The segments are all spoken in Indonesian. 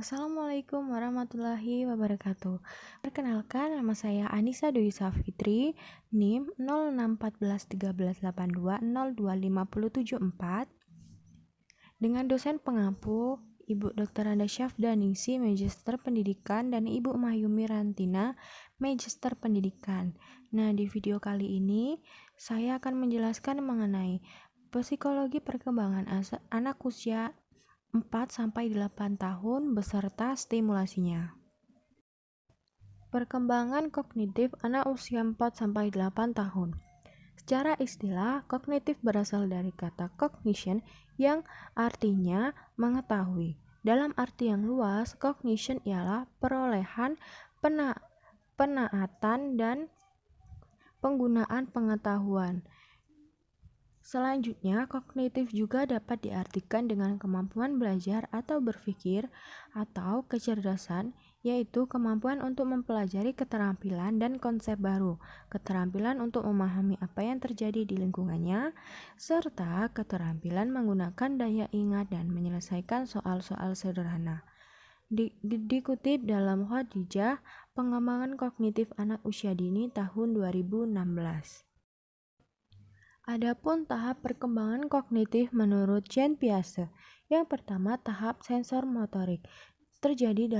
Assalamualaikum warahmatullahi wabarakatuh. Perkenalkan, nama saya Anissa Dwi Safitri, NIM 06141382025074, dengan dosen pengampu Ibu Dr. Anda Syafdanisi, Magister Pendidikan, dan Ibu Mahyumi Rantina, Magister Pendidikan. Nah, di video kali ini saya akan menjelaskan mengenai psikologi perkembangan anak usia 4-8 tahun beserta stimulasinya. Perkembangan kognitif anak usia 4-8 tahun. Secara istilah, kognitif berasal dari kata cognition yang artinya mengetahui. Dalam arti yang luas, cognition ialah perolehan, penaatan, dan penggunaan pengetahuan. Selanjutnya, kognitif juga dapat diartikan dengan kemampuan belajar atau berpikir atau kecerdasan, yaitu kemampuan untuk mempelajari keterampilan dan konsep baru, keterampilan untuk memahami apa yang terjadi di lingkungannya, serta keterampilan menggunakan daya ingat dan menyelesaikan soal-soal sederhana. Dikutip dalam Khadijah, Pengembangan Kognitif Anak Usia Dini tahun 2016. Adapun tahap perkembangan kognitif menurut Jean Piaget. Yang pertama, tahap sensor motorik terjadi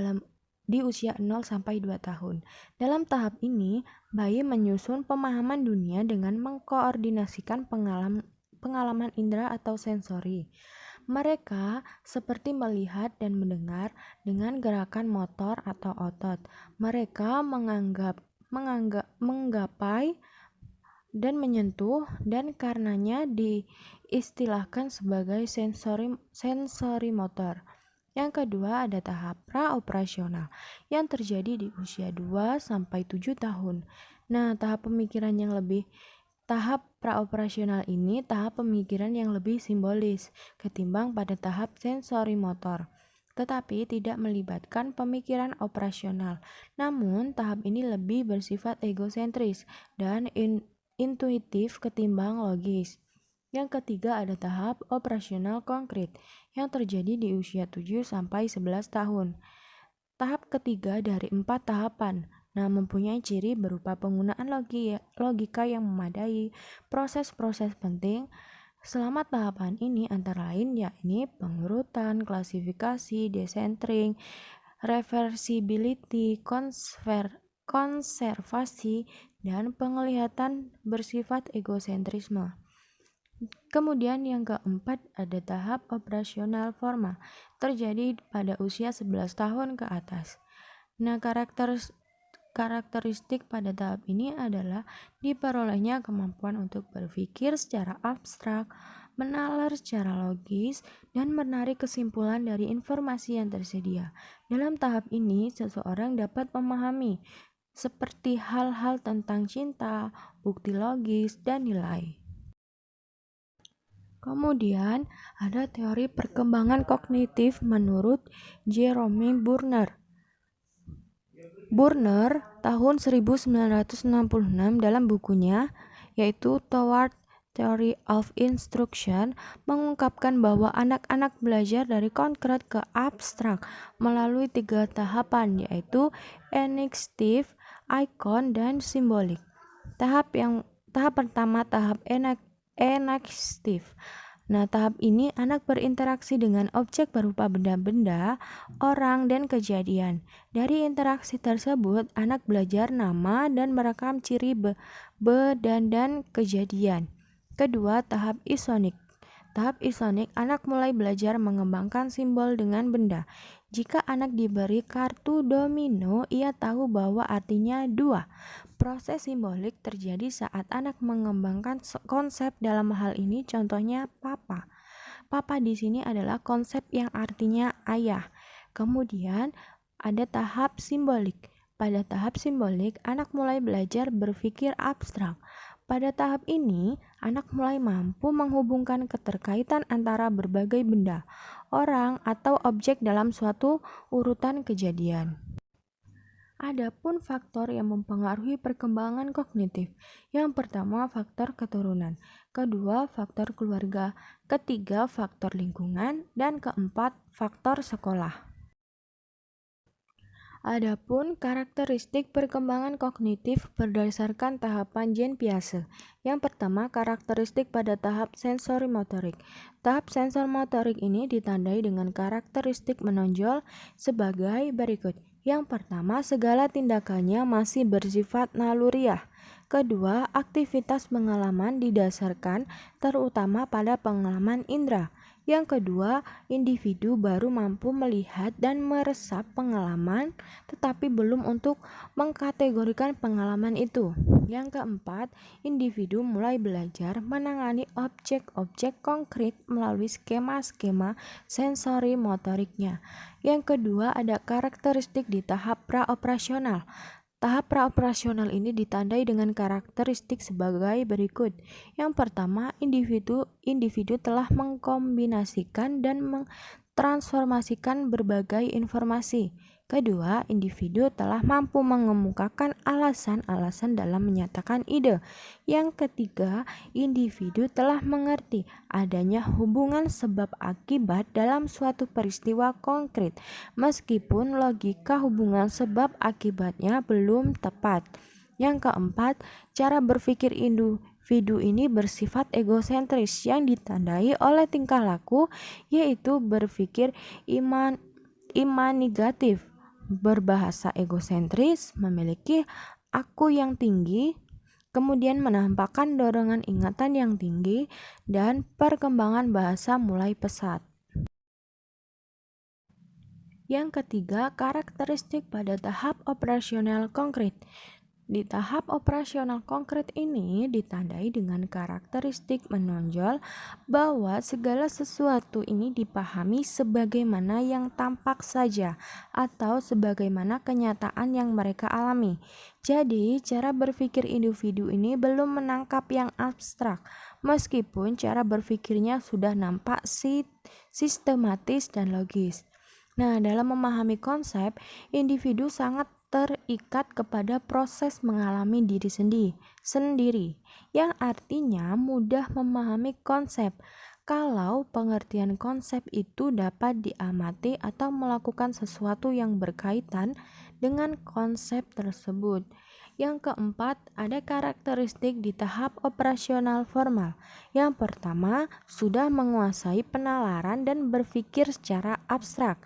di usia 0-2 tahun. Dalam tahap ini, bayi menyusun pemahaman dunia dengan mengkoordinasikan pengalaman indera atau sensori. Mereka seperti melihat dan mendengar dengan gerakan motor atau otot. Mereka menggapai dan menyentuh, dan karenanya diistilahkan sebagai sensori motor. Yang kedua, ada tahap praoperasional yang terjadi di usia 2-7 tahun. Nah, tahap praoperasional ini tahap pemikiran yang lebih simbolis ketimbang pada tahap sensori motor, tetapi tidak melibatkan pemikiran operasional. Namun, tahap ini lebih bersifat egosentris dan intuitif ketimbang logis. Yang ketiga, ada tahap operasional konkret yang terjadi di usia 7-11 tahun. Tahap ketiga dari 4 tahapan, mempunyai ciri berupa penggunaan logika yang memadai. Proses-proses penting selama tahapan ini antara lain yakni pengurutan, klasifikasi, decentering, reversibility, konservasi, dan penglihatan bersifat egosentrisme. Kemudian yang keempat, ada tahap operasional formal, terjadi pada usia 11 tahun ke atas. Nah, karakteristik pada tahap ini adalah diperolehnya kemampuan untuk berpikir secara abstrak, menalar secara logis, dan menarik kesimpulan dari informasi yang tersedia. Dalam tahap ini, seseorang dapat memahami seperti hal-hal tentang cinta, bukti logis, dan nilai. Kemudian, ada teori perkembangan kognitif menurut Jerome Burner. Burner tahun 1966 dalam bukunya yaitu Toward Theory of Instruction mengungkapkan bahwa anak-anak belajar dari konkret ke abstrak melalui 3 tahapan, yaitu enactive, icon, dan simbolik. Tahap pertama, tahap enactive. Tahap ini anak berinteraksi dengan objek berupa benda-benda, orang, dan kejadian. Dari interaksi tersebut, anak belajar nama dan merekam ciri dan kejadian. Kedua, tahap isonik. Tahap isonik, anak mulai belajar mengembangkan simbol dengan benda. Jika anak diberi kartu domino, ia tahu bahwa artinya 2. Proses simbolik terjadi saat anak mengembangkan konsep. Dalam hal ini contohnya papa. Papa di sini adalah konsep yang artinya ayah. Kemudian ada tahap simbolik. Pada tahap simbolik, anak mulai belajar berpikir abstrak. Pada tahap ini, anak mulai mampu menghubungkan keterkaitan antara berbagai benda, orang, atau objek dalam suatu urutan kejadian. Adapun faktor yang mempengaruhi perkembangan kognitif. Yang pertama, faktor keturunan. Kedua, faktor keluarga. Ketiga, faktor lingkungan. Dan keempat, faktor sekolah. Adapun karakteristik perkembangan kognitif berdasarkan tahapan Jean Piaget. Yang pertama, karakteristik pada tahap sensori motorik. Tahap sensor motorik ini ditandai dengan karakteristik menonjol sebagai berikut. Yang pertama, segala tindakannya masih bersifat naluriah. Kedua, aktivitas pengalaman didasarkan terutama pada pengalaman indera. Yang kedua, individu baru mampu melihat dan meresap pengalaman, tetapi belum untuk mengkategorikan pengalaman itu. Yang keempat, individu mulai belajar menangani objek-objek konkret melalui skema-skema sensori motoriknya. Yang kedua, ada karakteristik di tahap praoperasional. Tahap praoperasional ini ditandai dengan karakteristik sebagai berikut. Yang pertama, individu telah mengkombinasikan dan transformasikan berbagai informasi. Kedua, individu telah mampu mengemukakan alasan-alasan dalam menyatakan ide. Yang ketiga, individu telah mengerti adanya hubungan sebab akibat dalam suatu peristiwa konkret, meskipun logika hubungan sebab akibatnya belum tepat. Yang keempat, cara berpikir individu ini bersifat egosentris yang ditandai oleh tingkah laku, yaitu berpikir imanigatif, berbahasa egosentris, memiliki aku yang tinggi, kemudian menampakkan dorongan ingatan yang tinggi, dan perkembangan bahasa mulai pesat. Yang ketiga, karakteristik pada tahap operasional konkret. Di tahap operasional konkret ini ditandai dengan karakteristik menonjol bahwa segala sesuatu ini dipahami sebagaimana yang tampak saja atau sebagaimana kenyataan yang mereka alami. Jadi, cara berpikir individu ini belum menangkap yang abstrak, meskipun cara berpikirnya sudah nampak sistematis dan logis. Nah, dalam memahami konsep, individu sangat terikat kepada proses mengalami diri sendiri, yang artinya mudah memahami konsep. Kalau pengertian konsep itu dapat diamati atau melakukan sesuatu yang berkaitan dengan konsep tersebut. Yang keempat, ada karakteristik di tahap operasional formal. Yang pertama, sudah menguasai penalaran dan berpikir secara abstrak.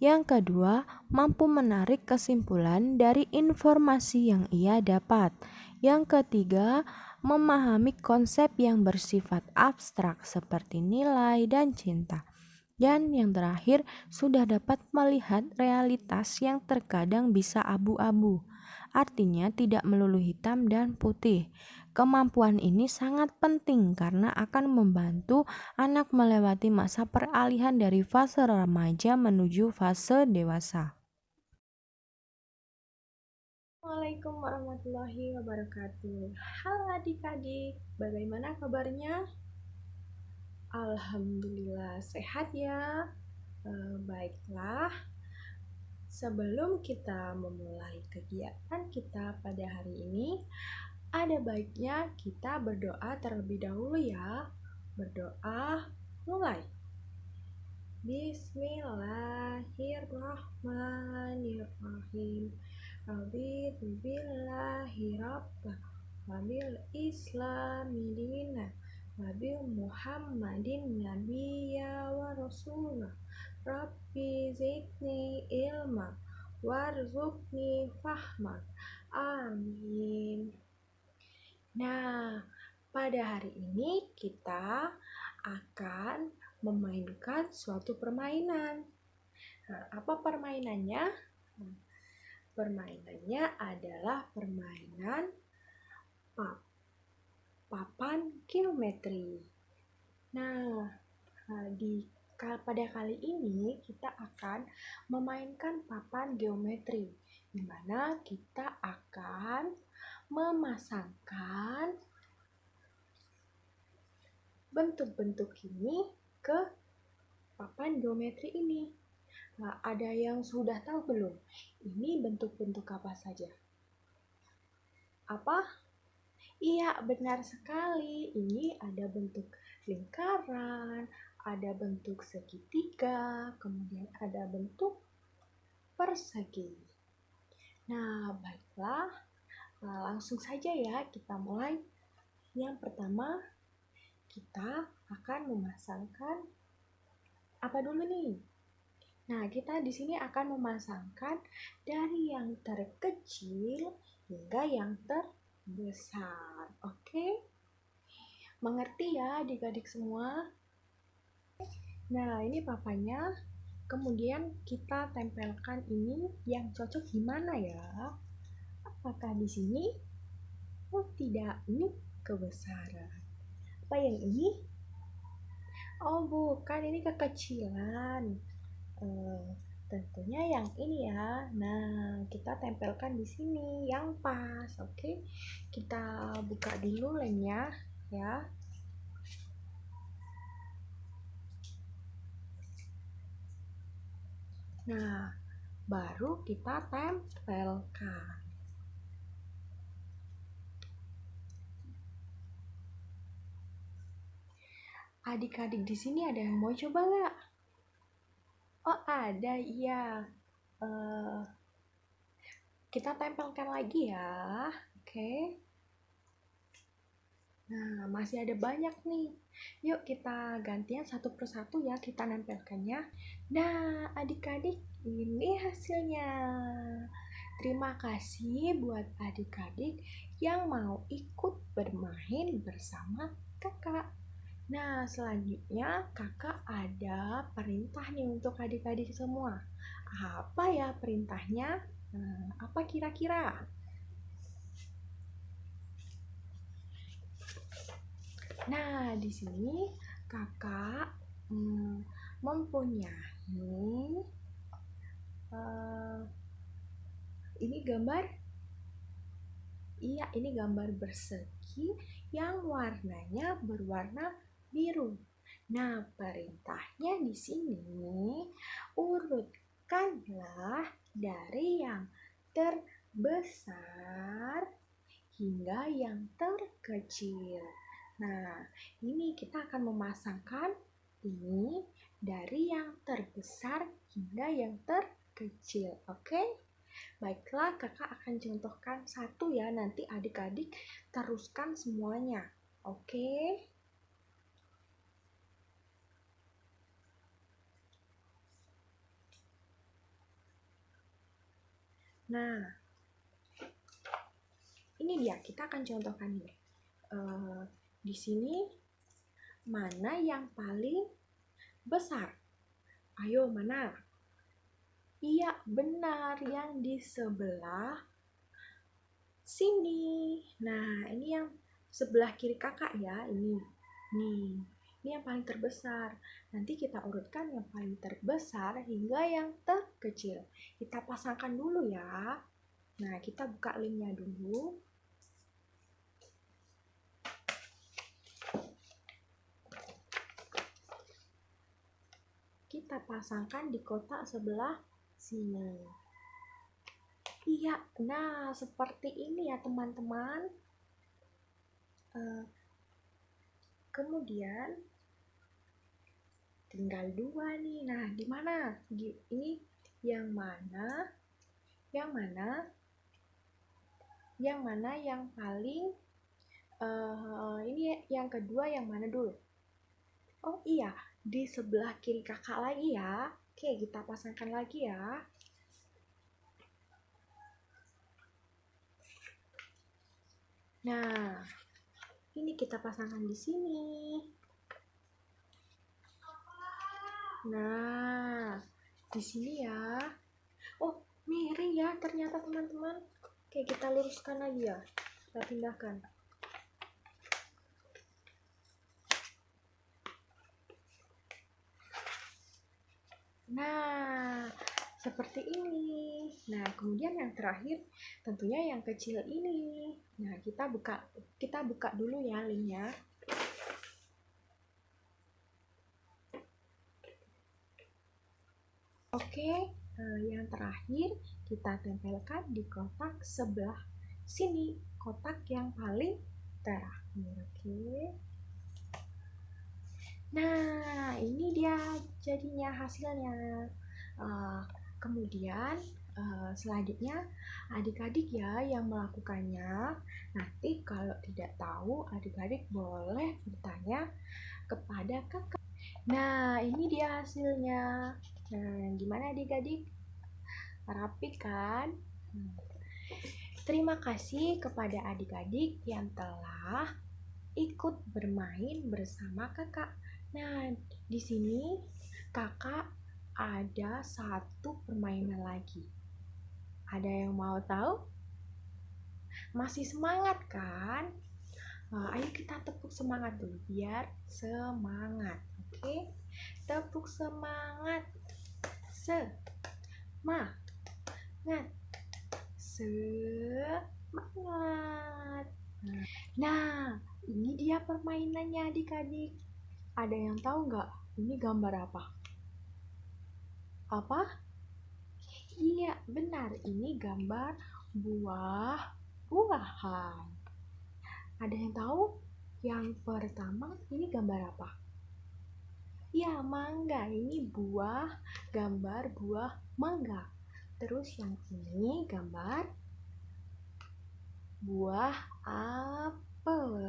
Yang kedua, mampu menarik kesimpulan dari informasi yang ia dapat. Yang ketiga, memahami konsep yang bersifat abstrak seperti nilai dan cinta. Dan yang terakhir, sudah dapat melihat realitas yang terkadang bisa abu-abu. Artinya tidak melulu hitam dan putih. Kemampuan ini sangat penting karena akan membantu anak melewati masa peralihan dari fase remaja menuju fase dewasa. Assalamualaikum warahmatullahi wabarakatuh. Halo adik-adik, bagaimana kabarnya? Alhamdulillah sehat ya. Baiklah, sebelum kita memulai kegiatan kita pada hari ini, ada baiknya kita berdoa terlebih dahulu ya. Berdoa, mulai. Bismillahirrahmanirrahim. Raditu billahi rabba wabil islami dina wabil muhammadin nabiyya wa rasulah. Rabbi zidni ilma warzuqni fahma. Amin. Nah, pada hari ini kita akan memainkan suatu permainan. Nah, apa permainannya? Permainannya adalah permainan papan geometri. Nah, pada kali ini kita akan memainkan papan geometri, di mana kita akan memasangkan bentuk-bentuk ini ke papan geometri ini. Nah, ada yang sudah tahu belum? Ini bentuk-bentuk apa saja? Apa? Iya, benar sekali. Ini ada bentuk lingkaran, ada bentuk segitiga, kemudian ada bentuk persegi. Nah, baiklah, langsung saja ya kita mulai. Yang pertama, kita akan memasangkan apa dulu nih? Nah, kita di sini akan memasangkan dari yang terkecil hingga yang terbesar. Oke? Mengerti ya adik-adik semua? Nah, ini papanya. Kemudian kita tempelkan ini yang cocok gimana ya? Apakah di sini? Oh, tidak. Ini kebesaran. Apa yang ini? Oh, bukan. Ini kekecilan. Tentunya yang ini ya. Nah, kita tempelkan di sini yang pas. Oke, kita buka dulu lemnya ya. Nah, baru kita tempelkan. Adik-adik di sini ada yang mau coba nggak? Oh, ada, iya. Kita tempelkan lagi ya. Oke. Nah, masih ada banyak nih. Yuk kita gantian satu persatu ya, kita nempelkannya. Nah, adik-adik, ini hasilnya. Terima kasih buat adik-adik yang mau ikut bermain bersama kakak. Nah, selanjutnya kakak ada perintah nih untuk adik-adik semua. Apa ya perintahnya? Apa kira-kira? Nah, di sini kakak mempunyai ini gambar. Iya, ini gambar persegi yang warnanya berwarna biru. Nah, perintahnya di sini urutkanlah dari yang terbesar hingga yang terkecil. Nah, ini kita akan memasangkan ini dari yang terbesar hingga yang terkecil. Oke? Baiklah, kakak akan contohkan satu ya, nanti adik-adik teruskan semuanya. Oke? Nah, ini dia, kita akan contohkan ini. Di sini mana yang paling besar? Ayo, mana? Iya, benar, yang di sebelah sini. Nah, ini yang sebelah kiri kakak ya, ini. Nih, ini yang paling terbesar. Nanti kita urutkan yang paling terbesar hingga yang terkecil. Kita pasangkan dulu ya. Nah, kita buka linknya dulu. Kita pasangkan di kotak sebelah sini. Iya, nah seperti ini ya teman-teman. Kemudian tinggal dua nih. Nah, di mana? Ini yang mana? Yang mana? Yang mana yang paling ini yang kedua yang mana dulu? Oh iya, di sebelah kiri kakak lagi ya. Oke, kita pasangkan lagi ya. Nah, ini kita pasangkan di sini. Nah, di sini ya. Oh, miring ya ternyata teman-teman. Oke, kita luruskan lagi ya. Kita pindahkan. Nah, seperti ini. Nah, kemudian yang terakhir tentunya yang kecil ini. Nah, kita buka dulu ya linknya. Oke, yang terakhir kita tempelkan di kotak sebelah sini, kotak yang paling terakhir. Oke. Nah, ini dia jadinya hasilnya. Kemudian selanjutnya adik-adik ya yang melakukannya. Nanti kalau tidak tahu, adik-adik boleh bertanya kepada kakak. Nah, ini dia hasilnya. Nah, gimana adik-adik? Rapi kan? Terima kasih kepada adik-adik yang telah ikut bermain bersama kakak. Nah, di sini kakak ada satu permainan lagi. Ada yang mau tahu? Masih semangat kan? Nah, ayo kita tepuk semangat dulu biar semangat. Oke? Tepuk semangat. Semangat. Semangat. Nah, ini dia permainannya adik-adik. Ada yang tahu nggak? Ini gambar apa? Apa? Iya, benar. Ini gambar buah-buahan. Ada yang tahu? Yang pertama, ini gambar apa? Iya, mangga. Ini gambar buah mangga. Terus yang ini gambar buah apel.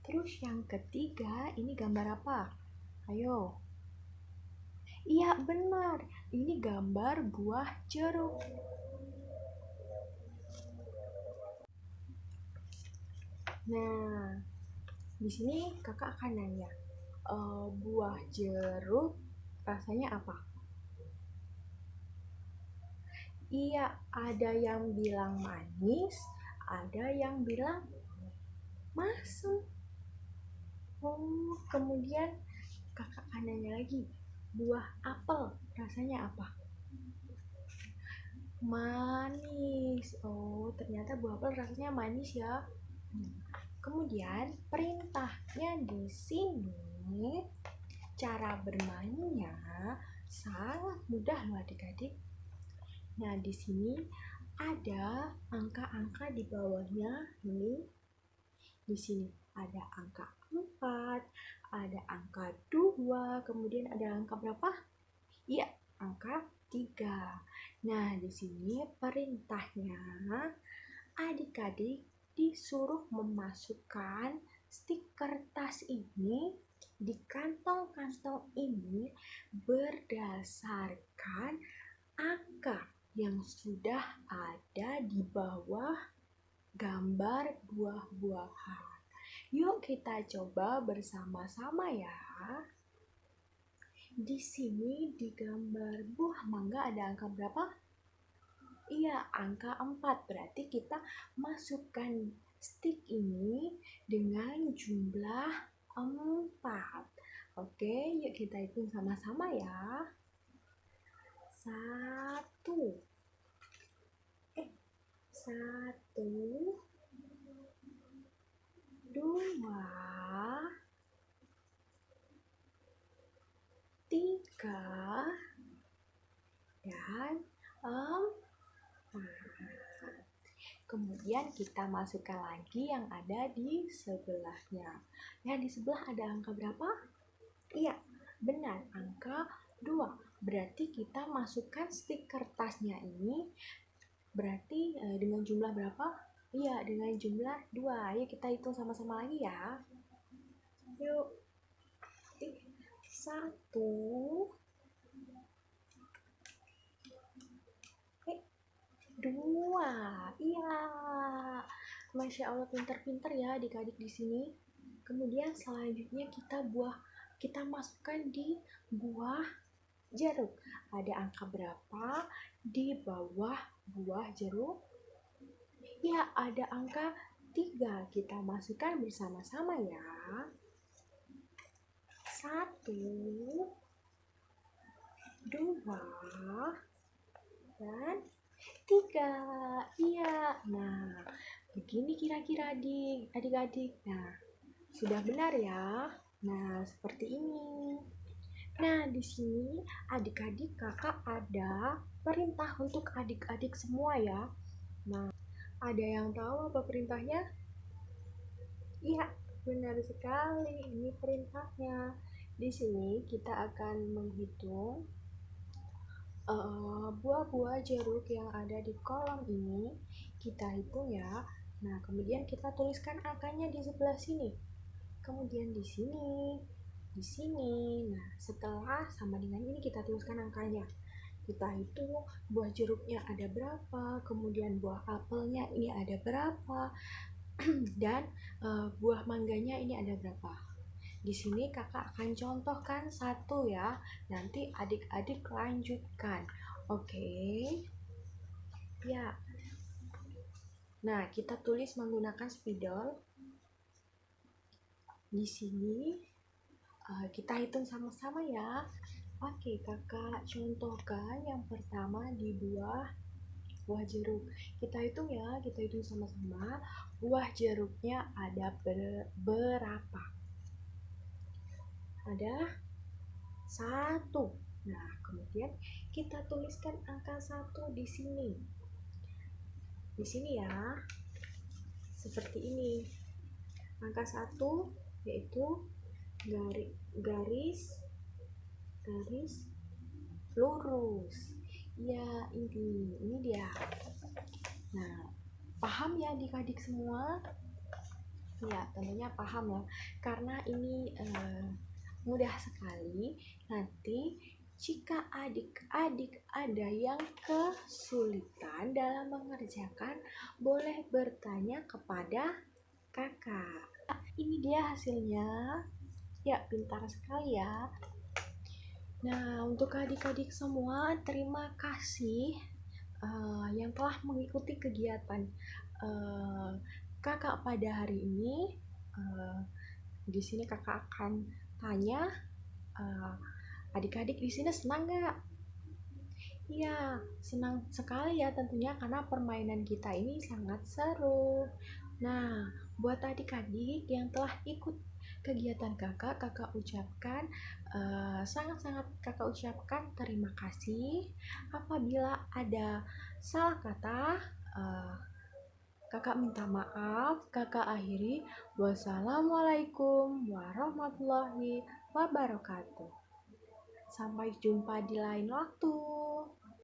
Terus yang ketiga, ini gambar apa? Ayo. Iya, benar. Ini gambar buah jeruk. Nah, di sini kakak akan nanya, buah jeruk rasanya apa? Iya, ada yang bilang manis, ada yang bilang masam. Oh, kemudian kakak akan nanya lagi, buah apel rasanya apa? Manis. Oh, ternyata buah apel rasanya manis ya. Kemudian perintahnya di sini, cara bermainnya sangat mudah loh adik-adik. Nah, di sini ada angka-angka di bawahnya ini. Di sini ada angka 4, ada angka 2, kemudian ada angka berapa? Iya, angka 3. Nah, di sini perintahnya adik-adik disuruh memasukkan stik kertas ini di kantong-kantong ini berdasarkan angka yang sudah ada di bawah gambar buah-buahan. Yuk kita coba bersama-sama ya. Di sini di gambar buah mangga ada angka berapa? Iya, angka 4. Berarti kita masukkan stik ini dengan jumlah 4. Oke, yuk kita hitung sama-sama ya. 1. 2, 3, dan 4. Kemudian kita masukkan lagi yang ada di sebelahnya. Ya, di sebelah ada angka berapa? Iya, benar, angka 2. Berarti kita masukkan stik kertasnya ini berarti dengan jumlah berapa? Iya, dengan jumlah 2. Ayo kita hitung sama-sama lagi ya. Yuk. 1, 2. Iya. Masya Allah, pintar-pintar ya adik-adik di sini. Kemudian selanjutnya kita masukkan di buah jeruk. Ada angka berapa di bawah buah jeruk? Ya, ada angka 3. Kita masukkan bersama-sama ya. 1, 2, dan 3. Iya. Nah, begini kira-kira adik-adik. Nah, sudah benar ya. Nah, seperti ini. Nah, di sini adik-adik kakak ada perintah untuk adik-adik semua ya. Nah, ada yang tahu apa perintahnya? Iya, benar sekali. Ini perintahnya. Di sini kita akan menghitung Buah-buah jeruk yang ada di kolom ini kita hitung ya. Nah, kemudian kita tuliskan angkanya di sebelah sini. Kemudian di sini, di sini. Nah, setelah sama dengan ini kita tuliskan angkanya. Kita hitung buah jeruknya ada berapa, kemudian buah apelnya ini ada berapa, dan buah mangganya ini ada berapa. Di sini kakak akan contohkan satu ya, nanti adik-adik lanjutkan. Oke, ya. Nah, kita tulis menggunakan spidol. Di sini kita hitung sama-sama ya. Oke, kakak contohkan yang pertama di buah jeruk. Kita hitung ya, kita hitung sama-sama. Buah jeruknya ada berapa? Ada satu. Nah, kemudian kita tuliskan angka satu di sini. Di sini ya, seperti ini. Angka satu yaitu garis lurus. Ya, ini dia. Nah, paham ya adik-adik semua? Ya, tentunya paham ya. Karena ini mudah sekali. Nanti jika adik-adik ada yang kesulitan dalam mengerjakan, boleh bertanya kepada kakak. Ini dia hasilnya. Ya, pintar sekali ya. Nah, untuk adik-adik semua, terima kasih yang telah mengikuti kegiatan kakak pada hari ini. Di sini kakak akan tanya, adik-adik di sini senang nggak? Iya, senang sekali ya tentunya karena permainan kita ini sangat seru. Nah, buat adik-adik yang telah ikut kegiatan kakak ucapkan sangat-sangat kakak ucapkan terima kasih. Apabila ada salah kata, kakak minta maaf. Kakak akhiri, wassalamualaikum warahmatullahi wabarakatuh. Sampai jumpa di lain waktu.